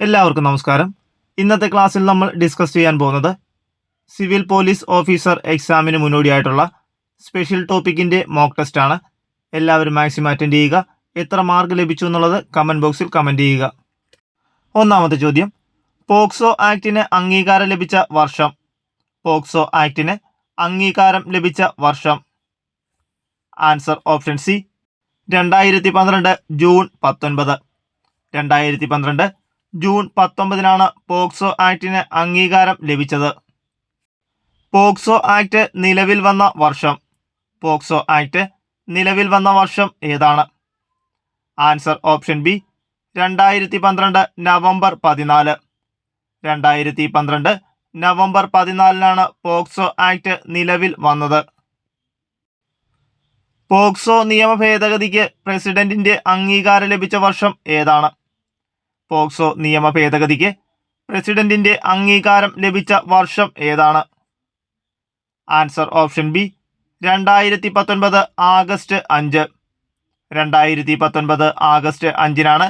എല്ലാവർക്കും നമസ്കാരം. ഇന്നത്തെ ക്ലാസ്സിൽ നമ്മൾ ഡിസ്കസ് ചെയ്യാൻ പോകുന്നത് സിവിൽ പോലീസ് ഓഫീസർ എക്സാമിന് മുന്നോടിയായിട്ടുള്ള സ്പെഷ്യൽ ടോപ്പിക്കിൻ്റെ മോക്ക് ടെസ്റ്റ് ആണ്. എല്ലാവരും മാക്സിമം അറ്റൻഡ് ചെയ്യുക. എത്ര മാർക്ക് ലഭിച്ചു എന്നുള്ളത് കമൻറ്റ് ബോക്സിൽ കമൻറ്റ് ചെയ്യുക. ഒന്നാമത്തെ ചോദ്യം, പോക്സോ ആക്ടിന് അംഗീകാരം ലഭിച്ച വർഷം. പോക്സോ ആക്ടിന് അംഗീകാരം ലഭിച്ച വർഷം. Answer option C 2012 June 19. 2012 June 19 POCSO ആക്ടിന് അംഗീകാരം ലഭിച്ചത്. പോക്സോ ആക്ട് നിലവിൽ വന്ന വർഷം. പോക്സോ ആക്ട് നിലവിൽ വന്ന വർഷം ഏതാണ്? Answer option B 2012 November 14. 2012 November 14 POCSO act നിലവിൽ വന്നത്. പോക്സോ നിയമ ഭേദഗതിക്ക് പ്രസിഡന്റിന്റെ അംഗീകാരം ലഭിച്ച വർഷം ഏതാണ്? പോക്സോ നിയമ ഭേദഗതിക്ക് പ്രസിഡന്റിന്റെ അംഗീകാരം ലഭിച്ച വർഷം ഏതാണ്? Answer option B 2019 August 5. 2019 August 5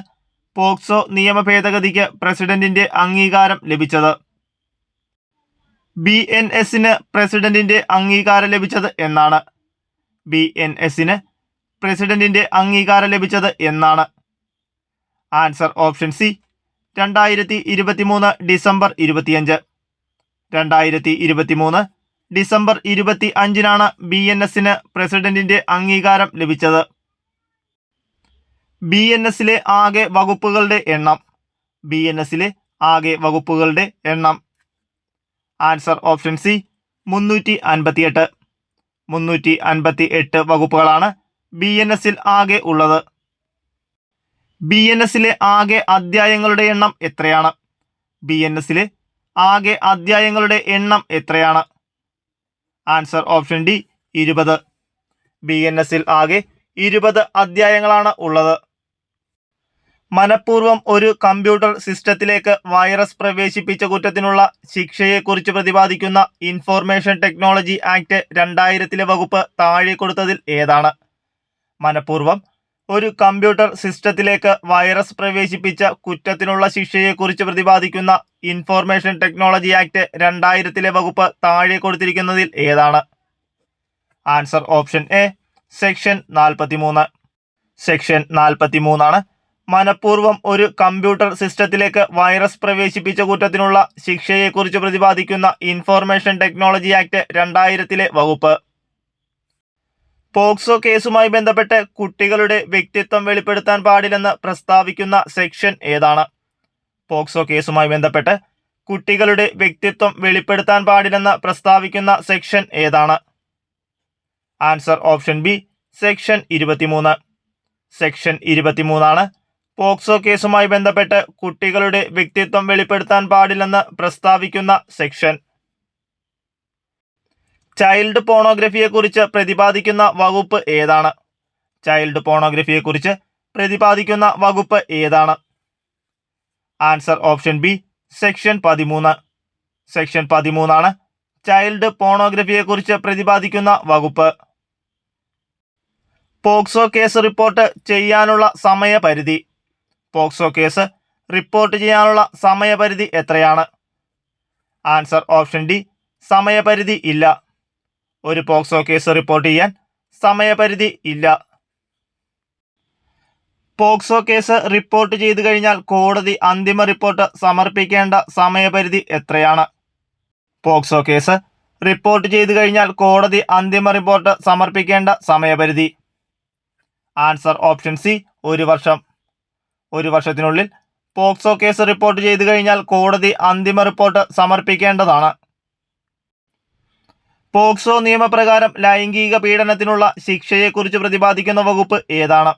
POCSO നിയമ ഭേദഗതിക്ക് പ്രസിഡന്റിന്റെ അംഗീകാരം ലഭിച്ചത്. BNS-ന് പ്രസിഡന്റിന്റെ അംഗീകാരം ലഭിച്ചത് എന്നാണ്? BNS-ന് പ്രസിഡന്റിന്റെ അംഗീകാരം ലഭിച്ചത് എന്നാണ്? Answer option C 2023 December 25. 2023 December 25 BNS-ന് പ്രസിഡന്റിന്റെ അംഗീകാരം ലഭിച്ചത്. BNS-ലെ ആകെ വകുപ്പുകളുടെ എണ്ണം. BNS-ലെ ആകെ വകുപ്പുകളുടെ എണ്ണം. Answer option C 358. 358 വകുപ്പുകളാണ് BNS-ൽ ആകെ ഉള്ളത്. BNS-ലെ ആകെ അധ്യായങ്ങളുടെ എണ്ണം എത്രയാണ്? BNS-ലെ ആകെ അധ്യായങ്ങളുടെ എണ്ണം എത്രയാണ്? Answer option D 20. BNS-ൽ ആകെ 20 അധ്യായങ്ങളാണ് ഉള്ളത്. മനഃപൂർവ്വം ഒരു കമ്പ്യൂട്ടർ സിസ്റ്റത്തിലേക്ക് വൈറസ് പ്രവേശിപ്പിച്ച കുറ്റത്തിനുള്ള ശിക്ഷയെക്കുറിച്ച് പ്രതിപാദിക്കുന്ന ഇൻഫോർമേഷൻ ടെക്നോളജി ആക്ട് 2000 വകുപ്പ് താഴെ കൊടുത്തതിൽ ഏതാണ്? മനഃപൂർവ്വം ഒരു കമ്പ്യൂട്ടർ സിസ്റ്റത്തിലേക്ക് വൈറസ് പ്രവേശിപ്പിച്ച കുറ്റത്തിനുള്ള ശിക്ഷയെക്കുറിച്ച് പ്രതിപാദിക്കുന്ന ഇൻഫോർമേഷൻ ടെക്നോളജി ആക്ട് 2000 വകുപ്പ് താഴെ കൊടുത്തിരിക്കുന്നതിൽ ഏതാണ്? Answer option A section 43. Section 43 മനഃപൂർവ്വം ഒരു കമ്പ്യൂട്ടർ സിസ്റ്റത്തിലേക്ക് വൈറസ് പ്രവേശിപ്പിച്ച കുറ്റത്തിനുള്ള ശിക്ഷയെക്കുറിച്ച് പ്രതിപാദിക്കുന്ന ഇൻഫോർമേഷൻ ടെക്നോളജി ആക്ട് 2000 വകുപ്പ്. പോക്സോ കേസുമായി ബന്ധപ്പെട്ട് കുട്ടികളുടെ വ്യക്തിത്വം വെളിപ്പെടുത്താൻ പാടില്ലെന്ന് പ്രസ്താവിക്കുന്ന സെക്ഷൻ ഏതാണ്? പോക്സോ കേസുമായി ബന്ധപ്പെട്ട് കുട്ടികളുടെ വ്യക്തിത്വം വെളിപ്പെടുത്താൻ പാടില്ലെന്ന് പ്രസ്താവിക്കുന്ന സെക്ഷൻ ഏതാണ്? Answer option B section 23. Section 23 POCSO കേസുമായി ബന്ധപ്പെട്ട് കുട്ടികളുടെ വ്യക്തിത്വം വെളിപ്പെടുത്താൻ പാടില്ലെന്ന് പ്രസ്താവിക്കുന്ന സെക്ഷൻ. ചൈൽഡ് പോണോഗ്രഫിയെക്കുറിച്ച് പ്രതിപാദിക്കുന്ന വകുപ്പ് ഏതാണ്? ചൈൽഡ് പോണോഗ്രഫിയെക്കുറിച്ച് പ്രതിപാദിക്കുന്ന വകുപ്പ് ഏതാണ്? Answer option B section 13. Section 13 child പോണോഗ്രഫിയെക്കുറിച്ച് പ്രതിപാദിക്കുന്ന വകുപ്പ്. പോക്സോ കേസ് റിപ്പോർട്ട് ചെയ്യാനുള്ള സമയപരിധി. പോക്സോ കേസ് റിപ്പോർട്ട് ചെയ്യാനുള്ള സമയപരിധി എത്രയാണ്? ആൻസർ ഓപ്ഷൻ ഡി സമയപരിധി ഇല്ല. ഒരു പോക്സോ കേസ് റിപ്പോർട്ട് ചെയ്യാൻ സമയപരിധി ഇല്ല. പോക്സോ കേസ് റിപ്പോർട്ട് ചെയ്തു കഴിഞ്ഞാൽ കോടതി അന്തിമ റിപ്പോർട്ട് സമർപ്പിക്കേണ്ട സമയപരിധി എത്രയാണ്? പോക്സോ കേസ് റിപ്പോർട്ട് ചെയ്തു കഴിഞ്ഞാൽ കോടതി അന്തിമ റിപ്പോർട്ട് സമർപ്പിക്കേണ്ട സമയപരിധി. ആൻസർ ഓപ്ഷൻ സി 1 വർഷം. 1 വർഷത്തിനുള്ളിൽ പോക്സോ കേസ് റിപ്പോർട്ട് ചെയ്തു കഴിഞ്ഞാൽ കോടതി അന്തിമ റിപ്പോർട്ട് സമർപ്പിക്കേണ്ടതാണ്. പോക്സോ നിയമപ്രകാരം ലൈംഗിക പീഡനത്തിനുള്ള ശിക്ഷയെക്കുറിച്ച് പ്രതിപാദിക്കുന്ന വകുപ്പ് ഏതാണ്?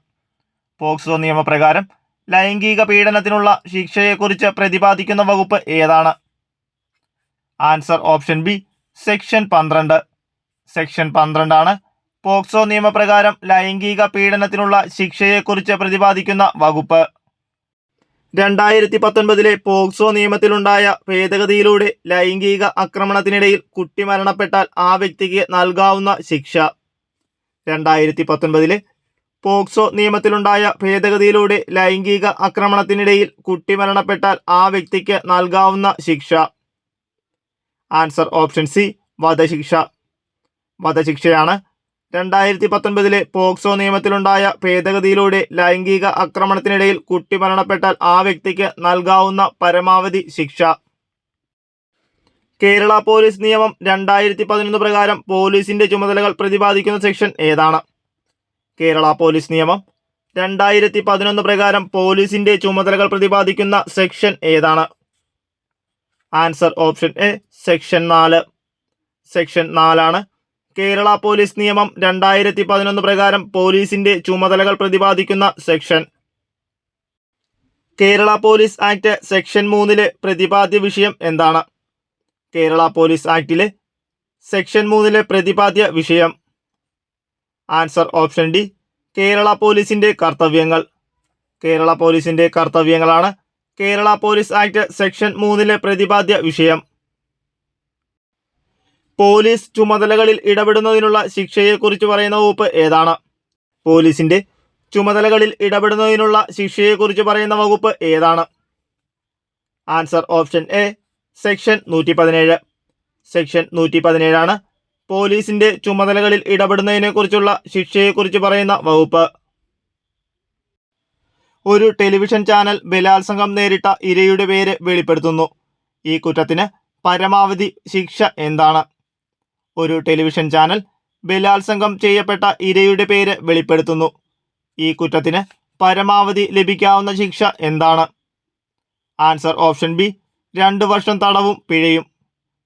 പോക്സോ നിയമപ്രകാരം ലൈംഗിക പീഡനത്തിനുള്ള ശിക്ഷയെക്കുറിച്ച് പ്രതിപാദിക്കുന്ന വകുപ്പ് ഏതാണ്? Answer option B section 12. Section 12 POCSO നിയമപ്രകാരം ലൈംഗിക പീഡനത്തിനുള്ള ശിക്ഷയെക്കുറിച്ച് പ്രതിപാദിക്കുന്ന വകുപ്പ്. 2019 പോക്സോ നിയമത്തിലുണ്ടായ ഭേദഗതിയിലൂടെ ലൈംഗിക ആക്രമണത്തിനിടയിൽ കുട്ടി മരണപ്പെട്ടാൽ ആ വ്യക്തിക്ക് നൽകാവുന്ന ശിക്ഷ. 2019 പോക്സോ നിയമത്തിലുണ്ടായ ഭേദഗതിയിലൂടെ ലൈംഗിക ആക്രമണത്തിനിടയിൽ കുട്ടി മരണപ്പെട്ടാൽ ആ വ്യക്തിക്ക് നൽകാവുന്ന ശിക്ഷ? ആൻസർ ഓപ്ഷൻ സി, വധശിക്ഷ. വധശിക്ഷയാണ് 2019 പോക്സോ നിയമത്തിലുണ്ടായ ഭേദഗതിയിലൂടെ ലൈംഗിക ആക്രമണത്തിനിടയിൽ കുട്ടി മരണപ്പെട്ടാൽ ആ വ്യക്തിക്ക് നൽകാവുന്ന പരമാവധി ശിക്ഷ. കേരള പോലീസ് നിയമം 2011 പ്രകാരം പോലീസിന്റെ ചുമതലകൾ പ്രതിപാദിക്കുന്ന സെക്ഷൻ ഏതാണ്? കേരള പോലീസ് നിയമം 2011 പ്രകാരം പോലീസിന്റെ ചുമതലകൾ പ്രതിപാദിക്കുന്ന സെക്ഷൻ ഏതാണ്? Answer option A, section 4. Section 4 Kerala police നിയമം 2011 പ്രകാരം പോലീസിന്റെ ചുമതലകൾ പ്രതിപാദിക്കുന്ന section. Kerala police act section 3 പ്രതിപാദ്യ വിഷയം എന്താണ്? കേരള പോലീസ് ആക്ടിലെ സെക്ഷൻ 3 പ്രതിപാദ്യ വിഷയം. ആൻസർ ഓപ്ഷൻ ഡി, കേരള പോലീസിന്റെ കർത്തവ്യങ്ങൾ. കേരള പോലീസിന്റെ കർത്തവ്യങ്ങളാണ് കേരള പോലീസ് ആക്ട് സെക്ഷൻ 3 പ്രതിപാദ്യ വിഷയം. പോലീസ് ചുമതലകളിൽ ഇടപെടുന്നതിനുള്ള ശിക്ഷയെക്കുറിച്ച് പറയുന്ന വകുപ്പ് ഏതാണ്? പോലീസിന്റെ ചുമതലകളിൽ ഇടപെടുന്നതിനുള്ള ശിക്ഷയെക്കുറിച്ച് പറയുന്ന വകുപ്പ് ഏതാണ്? Answer option A, section 117. Section 117 പോലീസിന്റെ ചുമതലകളിൽ ഇടപെടുന്നതിനെക്കുറിച്ചുള്ള ശിക്ഷയെക്കുറിച്ച് പറയുന്ന വകുപ്പ്. ഒരു ടെലിവിഷൻ ചാനൽ ബലാത്സംഗം നേരിട്ട ഇരയുടെ പേര് വെളിപ്പെടുത്തുന്നു. ഈ കുറ്റത്തിന് പരമാവധി ശിക്ഷ എന്താണ്? ഒരു ടെലിവിഷൻ ചാനൽ ബലാത്സംഗം ചെയ്യപ്പെട്ട ഇരയുടെ പേര് വെളിപ്പെടുത്തുന്നു. ഈ കുറ്റത്തിന് പരമാവധി ലഭിക്കാവുന്ന ശിക്ഷ എന്താണ്? ആൻസർ ഓപ്ഷൻ ബി, 2 വർഷം തടവും പിഴയും.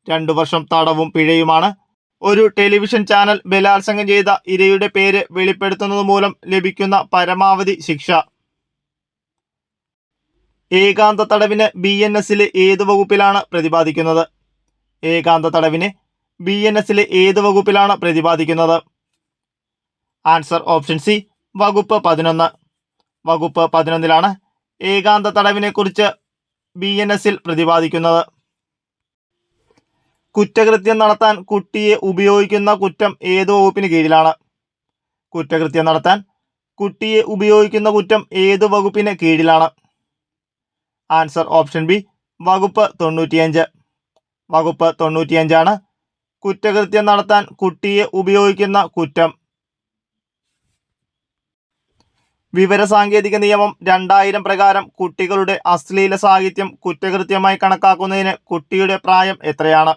2 വർഷം തടവും പിഴയുമാണ് ഒരു ടെലിവിഷൻ ചാനൽ ബലാത്സംഗം ചെയ്ത ഇരയുടെ പേര് വെളിപ്പെടുത്തുന്നത് മൂലം ലഭിക്കുന്ന പരമാവധി ശിക്ഷ. ഏകാന്ത തടവിന് BNS ഏത് വകുപ്പിലാണ് പ്രതിപാദിക്കുന്നത്? ഏകാന്ത തടവിന് BNS ഏത് വകുപ്പിലാണ് പ്രതിപാദിക്കുന്നത്? ആൻസർ ഓപ്ഷൻ സി, വകുപ്പ് 11. വകുപ്പ് 11 ഏകാന്ത തടവിനെ കുറിച്ച് BNS പ്രതിപാദിക്കുന്നത്. കുറ്റകൃത്യം നടത്താൻ കുട്ടിയെ ഉപയോഗിക്കുന്ന കുറ്റം ഏത് വകുപ്പിന് കീഴിലാണ്? കുറ്റകൃത്യം നടത്താൻ കുട്ടിയെ ഉപയോഗിക്കുന്ന കുറ്റം ഏത് വകുപ്പിന് കീഴിലാണ്? ആൻസർ ഓപ്ഷൻ ബി, വകുപ്പ് 95. വകുപ്പ് 95 കുറ്റകൃത്യം നടത്താൻ കുട്ടിയെ ഉപയോഗിക്കുന്ന കുറ്റം. വിവരസാങ്കേതിക നിയമം 2000 പ്രകാരം കുട്ടികളുടെ അശ്ലീല സാഹിത്യം കുറ്റകൃത്യമായി കണക്കാക്കുന്നതിന് കുട്ടിയുടെ പ്രായം എത്രയാണ്?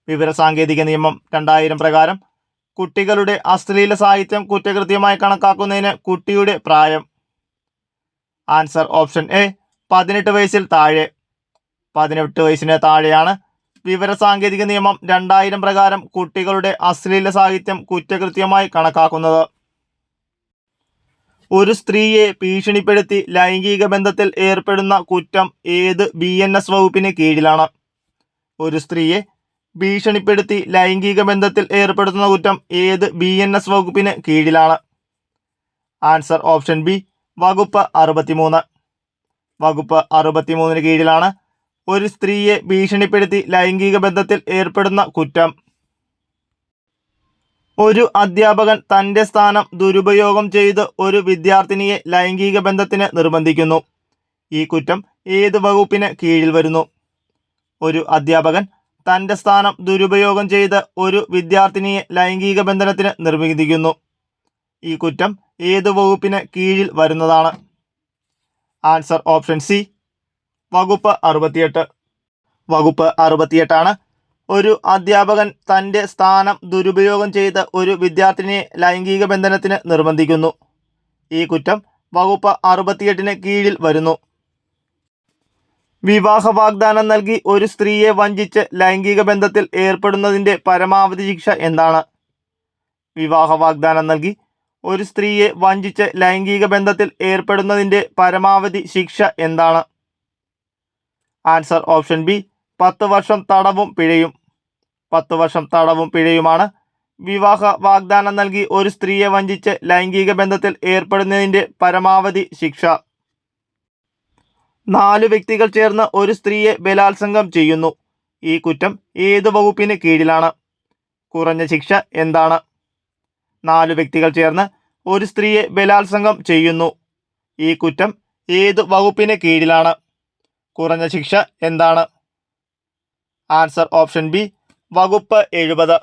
വിവരസാങ്കേതിക നിയമം 2000 പ്രകാരം കുട്ടികളുടെ അശ്ലീല സാഹിത്യം കുറ്റകൃത്യമായി കണക്കാക്കുന്നതിന് കുട്ടിയുടെ പ്രായം. ആൻസർ ഓപ്ഷൻ എ, 18 വയസ്സിൽ താഴെ. 18 വയസ്സിന് താഴെയാണ് വിവരസാങ്കേതിക നിയമം 2000 പ്രകാരം കുട്ടികളുടെ അശ്ലീല സാഹിത്യം കുറ്റകൃത്യമായി കണക്കാക്കുന്നത്. ഒരു സ്ത്രീയെ ഭീഷണിപ്പെടുത്തി ലൈംഗിക ബന്ധത്തിൽ ഏർപ്പെടുന്ന കുറ്റം ഏത് BNS വകുപ്പിന് കീഴിലാണ്? ഒരു സ്ത്രീയെ ഭീഷണിപ്പെടുത്തി ലൈംഗിക ബന്ധത്തിൽ ഏർപ്പെടുത്തുന്ന കുറ്റം ഏത് BNS വകുപ്പിന് കീഴിലാണ്? ആൻസർ ഓപ്ഷൻ ബി, വകുപ്പ് 63. വകുപ്പ് 63 കീഴിലാണ് ഒരു സ്ത്രീയെ ഭീഷണിപ്പെടുത്തി ലൈംഗിക ബന്ധത്തിൽ ഏർപ്പെടുന്ന കുറ്റം. ഒരു അധ്യാപകൻ തന്റെ സ്ഥാനം ദുരുപയോഗം ചെയ്ത് ഒരു വിദ്യാർത്ഥിനിയെ ലൈംഗിക ബന്ധത്തിന് നിർബന്ധിക്കുന്നു. ഈ കുറ്റം ഏത് വകുപ്പിന് കീഴിൽ വരുന്നു? ഒരു അധ്യാപകൻ തന്റെ സ്ഥാനം ദുരുപയോഗം ചെയ്ത് ഒരു വിദ്യാർത്ഥിനിയെ ലൈംഗിക ബന്ധനത്തിന് നിർബന്ധിക്കുന്നു. ഈ കുറ്റം ഏത് വകുപ്പിന് കീഴിൽ വരുന്നതാണ്? ആൻസർ ഓപ്ഷൻ സി, വകുപ്പ് 68. വകുപ്പ് 68 ഒരു അധ്യാപകൻ തന്റെ സ്ഥാനം ദുരുപയോഗം ചെയ്ത് ഒരു വിദ്യാർത്ഥിനിയെ ലൈംഗിക ബന്ധനത്തിന് നിർബന്ധിക്കുന്നു. ഈ കുറ്റം വകുപ്പ് 68 കീഴിൽ വരുന്നു. വിവാഹ വാഗ്ദാനം നൽകി ഒരു സ്ത്രീയെ വഞ്ചിച്ച് ലൈംഗിക ബന്ധത്തിൽ ഏർപ്പെടുന്നതിന്റെ പരമാവധി ശിക്ഷ എന്താണ്? വിവാഹ വാഗ്ദാനം നൽകി ഒരു സ്ത്രീയെ വഞ്ചിച്ച് ലൈംഗിക ബന്ധത്തിൽ ഏർപ്പെടുന്നതിന്റെ പരമാവധി ശിക്ഷ എന്താണ്? ആൻസർ ഓപ്ഷൻ ബി, 10 വർഷം തടവും പിഴയും. 10 വർഷം തടവും പിഴയുമാണ് വിവാഹ വാഗ്ദാനം നൽകി ഒരു സ്ത്രീയെ വഞ്ചിച്ച് ലൈംഗിക ബന്ധത്തിൽ ഏർപ്പെടുന്നതിന്റെ പരമാവധി ശിക്ഷ. 4 വ്യക്തികൾ ചേർന്ന് ഒരു സ്ത്രീയെ ബലാത്സംഗം ചെയ്യുന്നു. ഈ കുറ്റം ഏത് വകുപ്പിന് കീഴിലാണ്? കുറഞ്ഞ ശിക്ഷ എന്താണ്? 4 വ്യക്തികൾ ചേർന്ന് ഒരു സ്ത്രീയെ ബലാത്സംഗം ചെയ്യുന്നു. ഈ കുറ്റം ഏത് വകുപ്പിന് കീഴിലാണ്? കുറഞ്ഞ ശിക്ഷ എന്താണ്? ആൻസർ ഓപ്ഷൻ ബി, വകുപ്പ് 70.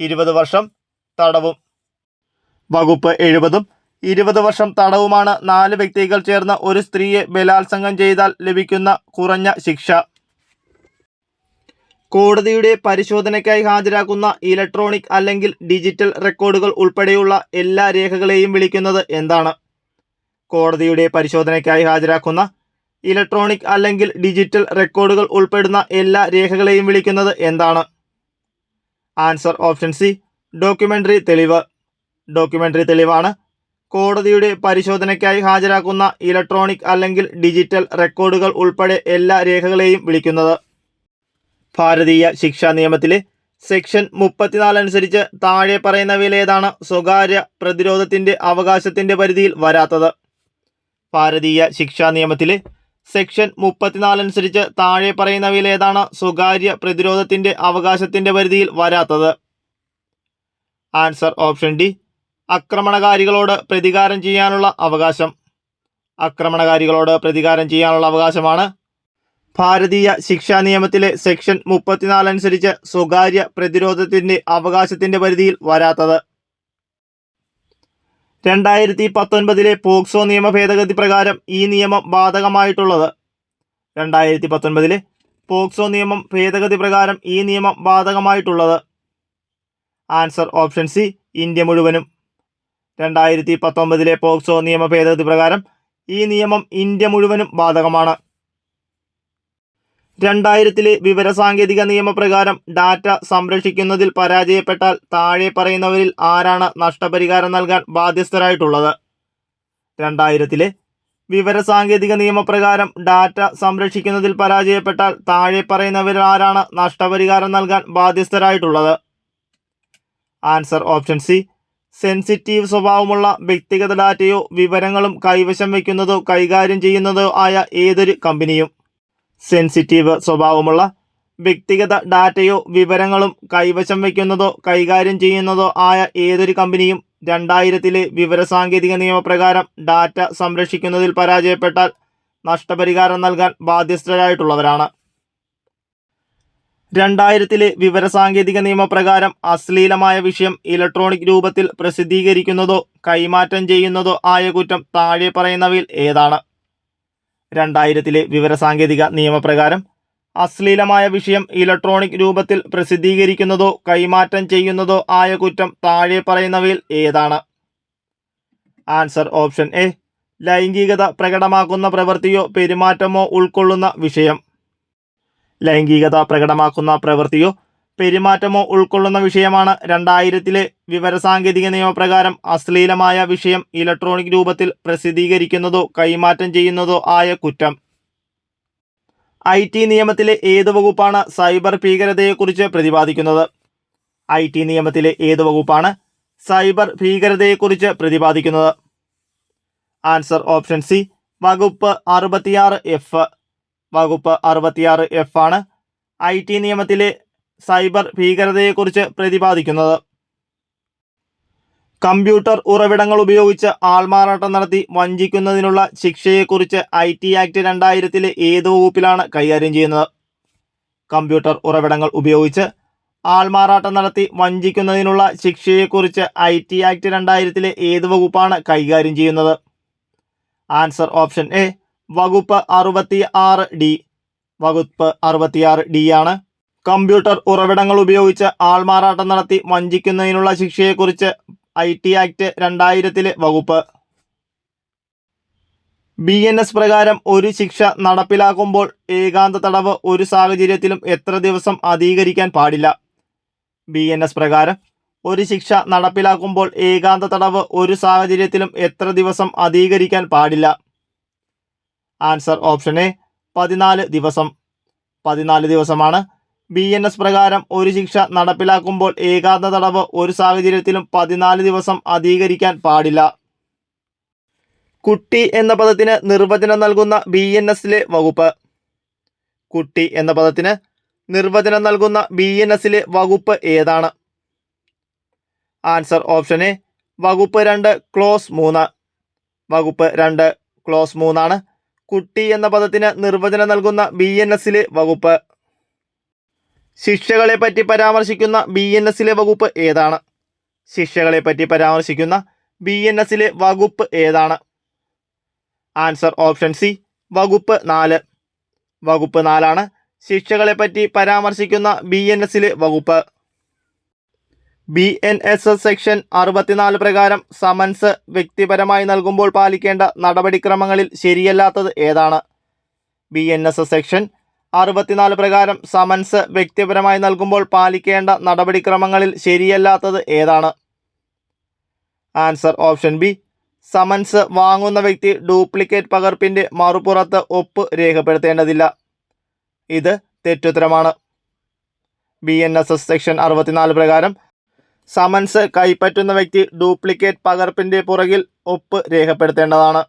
20 വർഷം തടവും. വകുപ്പ് 70-ഉം 20 വർഷം തടവുമാണ് 4 വ്യക്തികൾ ചേർന്ന് ഒരു സ്ത്രീയെ ബലാത്സംഗം ചെയ്താൽ ലഭിക്കുന്ന കുറഞ്ഞ ശിക്ഷ. കോടതിയുടെ പരിശോധനയ്ക്കായി ഹാജരാക്കുന്ന ഇലക്ട്രോണിക് അല്ലെങ്കിൽ ഡിജിറ്റൽ റെക്കോർഡുകൾ ഉൾപ്പെടെയുള്ള എല്ലാ രേഖകളെയും വിളിക്കുന്നത് എന്താണ്? കോടതിയുടെ പരിശോധനയ്ക്കായി ഹാജരാക്കുന്ന ഇലക്ട്രോണിക് അല്ലെങ്കിൽ ഡിജിറ്റൽ റെക്കോർഡുകൾ ഉൾപ്പെടുന്ന എല്ലാ രേഖകളെയും വിളിക്കുന്നത് എന്താണ്? ആൻസർ ഓപ്ഷൻ സി, ഡോക്യുമെന്ററി തെളിവ്. ഡോക്യുമെന്ററി തെളിവാണ് കോടതിയുടെ പരിശോധനയ്ക്കായി ഹാജരാക്കുന്ന ഇലക്ട്രോണിക് അല്ലെങ്കിൽ ഡിജിറ്റൽ റെക്കോർഡുകൾ ഉൾപ്പെടെ എല്ലാ രേഖകളെയും വിളിക്കുന്നത്. ഭാരതീയ ശിക്ഷാ നിയമത്തിലെ സെക്ഷൻ 34 അനുസരിച്ച് താഴെ പറയുന്നവയിലേതാണ് സ്വകാര്യ പ്രതിരോധത്തിന്റെ അവകാശത്തിന്റെ പരിധിയിൽ വരാത്തത്? ഭാരതീയ ശിക്ഷാ നിയമത്തിലെ സെക്ഷൻ 34 അനുസരിച്ച് താഴെ പറയുന്നവയിലേതാണ് സ്വകാര്യ പ്രതിരോധത്തിന്റെ അവകാശത്തിന്റെ പരിധിയിൽ വരാത്തത്? ആൻസർ ഓപ്ഷൻ ഡി, ആക്രമണകാരികളോട് പ്രതികാരം ചെയ്യാനുള്ള അവകാശം. ആക്രമണകാരികളോട് പ്രതികാരം ചെയ്യാനുള്ള അവകാശമാണ് ഭാരതീയ ശിക്ഷാ നിയമത്തിലെ സെക്ഷൻ 34 അനുസരിച്ച് സ്വകാര്യ പ്രതിരോധത്തിന്റെ അവകാശത്തിന്റെ പരിധിയിൽ വരാത്തത്. 2019 പോക്സോ നിയമ ഭേദഗതി പ്രകാരം ഈ നിയമം ബാധകമായിട്ടുള്ളത്? 2019 പോക്സോ നിയമം ഭേദഗതി പ്രകാരം ഈ നിയമം ബാധകമായിട്ടുള്ളത്? ആൻസർ ഓപ്ഷൻ സി, ഇന്ത്യ മുഴുവനും. 2019 പോക്സോ നിയമ ഭേദഗതി പ്രകാരം ഈ നിയമം ഇന്ത്യ മുഴുവനും ബാധകമാണ്. 2000 വിവരസാങ്കേതിക നിയമപ്രകാരം ഡാറ്റ സംരക്ഷിക്കുന്നതിൽ പരാജയപ്പെട്ടാൽ താഴെ പറയുന്നവരിൽ ആരാണ് നഷ്ടപരിഹാരം നൽകാൻ ബാധ്യസ്ഥരായിട്ടുള്ളത്? 2000 വിവരസാങ്കേതിക നിയമപ്രകാരം ഡാറ്റ സംരക്ഷിക്കുന്നതിൽ പരാജയപ്പെട്ടാൽ താഴെ പറയുന്നവരിൽ ആരാണ് നഷ്ടപരിഹാരം നൽകാൻ ബാധ്യസ്ഥരായിട്ടുള്ളത്? ആൻസർ ഓപ്ഷൻ സി, സെൻസിറ്റീവ് സ്വഭാവമുള്ള വ്യക്തിഗത ഡാറ്റയോ വിവരങ്ങളും കൈവശം വയ്ക്കുന്നതോ കൈകാര്യം ചെയ്യുന്നതോ ആയ ഏതൊരു കമ്പനിയും. സെൻസിറ്റീവ് സ്വഭാവമുള്ള വ്യക്തിഗത ഡാറ്റയോ വിവരങ്ങളും കൈവശം വയ്ക്കുന്നതോ കൈകാര്യം ചെയ്യുന്നതോ ആയ ഏതൊരു കമ്പനിയും 2000 വിവരസാങ്കേതിക നിയമപ്രകാരം ഡാറ്റ സംരക്ഷിക്കുന്നതിൽ പരാജയപ്പെട്ടാൽ നഷ്ടപരിഹാരം നൽകാൻ ബാധ്യസ്ഥരായിട്ടുള്ളവരാണ്. 2000 വിവരസാങ്കേതിക നിയമപ്രകാരം അശ്ലീലമായ വിഷയം ഇലക്ട്രോണിക് രൂപത്തിൽ പ്രസിദ്ധീകരിക്കുന്നതോ കൈമാറ്റം ചെയ്യുന്നതോ ആയ കുറ്റം താഴെ പറയുന്നവയിൽ ഏതാണ്? 2000 വിവരസാങ്കേതിക നിയമപ്രകാരം അശ്ലീലമായ വിഷയം ഇലക്ട്രോണിക് രൂപത്തിൽ പ്രസിദ്ധീകരിക്കുന്നതോ കൈമാറ്റം ചെയ്യുന്നതോ ആയ കുറ്റം താഴെ പറയുന്നവയിൽ ഏതാണ്? ആൻസർ ഓപ്ഷൻ എ, ലൈംഗികത പ്രകടമാക്കുന്ന പ്രവൃത്തിയോ പെരുമാറ്റമോ ഉൾക്കൊള്ളുന്ന വിഷയം. ലൈംഗികത പ്രകടമാക്കുന്ന പ്രവൃത്തിയോ പെരുമാറ്റമോ ഉൾക്കൊള്ളുന്ന വിഷയമാണ് 2000 വിവരസാങ്കേതിക നിയമപ്രകാരം അശ്ലീലമായ വിഷയം ഇലക്ട്രോണിക് രൂപത്തിൽ പ്രസിദ്ധീകരിക്കുന്നതോ കൈമാറ്റം ചെയ്യുന്നതോ ആയ കുറ്റം. IT നിയമത്തിലെ ഏത് വകുപ്പാണ് സൈബർ ഭീകരതയെക്കുറിച്ച് പ്രതിപാദിക്കുന്നത്? IT നിയമത്തിലെ ഏത് വകുപ്പാണ് സൈബർ ഭീകരതയെക്കുറിച്ച് പ്രതിപാദിക്കുന്നത്? ആൻസർ ഓപ്ഷൻ സി, വകുപ്പ് 66F. വകുപ്പ് 66F ആണ് IT നിയമത്തിലെ സൈബർ ഭീകരതയെക്കുറിച്ച് പ്രതിപാദിക്കുന്നത്. കമ്പ്യൂട്ടർ ഉറവിടങ്ങൾ ഉപയോഗിച്ച് ആൾമാറാട്ടം നടത്തി വഞ്ചിക്കുന്നതിനുള്ള ശിക്ഷയെക്കുറിച്ച് IT ആക്ട് 2000 ഏത് വകുപ്പിലാണ് കൈകാര്യം ചെയ്യുന്നത്? കമ്പ്യൂട്ടർ ഉറവിടങ്ങൾ ഉപയോഗിച്ച് ആൾമാറാട്ടം നടത്തി വഞ്ചിക്കുന്നതിനുള്ള ശിക്ഷയെക്കുറിച്ച് IT ആക്ട് 2000 ഏത് വകുപ്പാണ് കൈകാര്യം ചെയ്യുന്നത്? ആൻസർ ഓപ്ഷൻ എ, വകുപ്പ് 66D. വകുപ്പ് 66D ആണ് കമ്പ്യൂട്ടർ ഉറവിടങ്ങൾ ഉപയോഗിച്ച് ആൾമാറാട്ടം നടത്തി വഞ്ചിക്കുന്നതിനുള്ള ശിക്ഷയെക്കുറിച്ച് IT ആക്ട് 2000 വകുപ്പ്. BNS പ്രകാരം ഒരു ശിക്ഷ നടപ്പിലാക്കുമ്പോൾ ഏകാന്ത തടവ് ഒരു സാഹചര്യത്തിലും എത്ര ദിവസം അധികരിക്കാൻ പാടില്ല? BNS പ്രകാരം ഒരു ശിക്ഷ നടപ്പിലാക്കുമ്പോൾ ഏകാന്ത തടവ് ഒരു സാഹചര്യത്തിലും എത്ര ദിവസം അധികരിക്കാൻ പാടില്ല? ആൻസർ ഓപ്ഷൻ എ, 14 ദിവസം. 14 ദിവസമാണ് BNS പ്രകാരം ഒരു ശിക്ഷ നടപ്പിലാക്കുമ്പോൾ ഏകാന്ത തടവ് ഒരു സാഹചര്യത്തിലും 14 ദിവസം അധികരിക്കാൻ പാടില്ല. കുട്ടി എന്ന പദത്തിന് നിർവചനം നൽകുന്ന BNSലെ വകുപ്പ്. കുട്ടി എന്ന പദത്തിന് നിർവചനം നൽകുന്ന BNSലെ വകുപ്പ് ഏതാണ്? ആൻസർ ഓപ്ഷൻ എ, വകുപ്പ് 2 ക്ലോസ് 3. വകുപ്പ് 2 ക്ലോസ് 3 കുട്ടി എന്ന പദത്തിന് നിർവചനം നൽകുന്ന BNS-ലെ വകുപ്പ്. ശിക്ഷകളെ പറ്റി പരാമർശിക്കുന്ന BNS-ലെ വകുപ്പ് ഏതാണ്? ശിക്ഷകളെ പറ്റി പരാമർശിക്കുന്ന BNS-ലെ വകുപ്പ് ഏതാണ്? ആൻസർ ഓപ്ഷൻ സി, വകുപ്പ് 4. വകുപ്പ് 4 ശിക്ഷകളെ പറ്റി പരാമർശിക്കുന്ന BNS-ലെ വകുപ്പ്. BNS സെക്ഷൻ 64 പ്രകാരം സമൻസ് വ്യക്തിപരമായി നൽകുമ്പോൾ പാലിക്കേണ്ട നടപടിക്രമങ്ങളിൽ ശരിയല്ലാത്തത് ഏതാണ്? BNS സെക്ഷൻ 64 പ്രകാരം സമൻസ് വ്യക്തിപരമായി നൽകുമ്പോൾ പാലിക്കേണ്ട നടപടിക്രമങ്ങളിൽ ശരിയല്ലാത്തത് ഏതാണ്? ആൻസർ ഓപ്ഷൻ ബി, സമൻസ് വാങ്ങുന്ന വ്യക്തി ഡ്യൂപ്ലിക്കേറ്റ് പകർപ്പിൻ്റെ മറുപുറത്ത് ഒപ്പ് രേഖപ്പെടുത്തേണ്ടതില്ല. ഇത് തെറ്റുത്തരമാണ്. BNS സെക്ഷൻ 64 പ്രകാരം സമൻസ് കൈപ്പറ്റുന്ന വ്യക്തി ഡ്യൂപ്ലിക്കേറ്റ് പകർപ്പിൻ്റെ പുറകിൽ ഒപ്പ് രേഖപ്പെടുത്തേണ്ടതാണ്.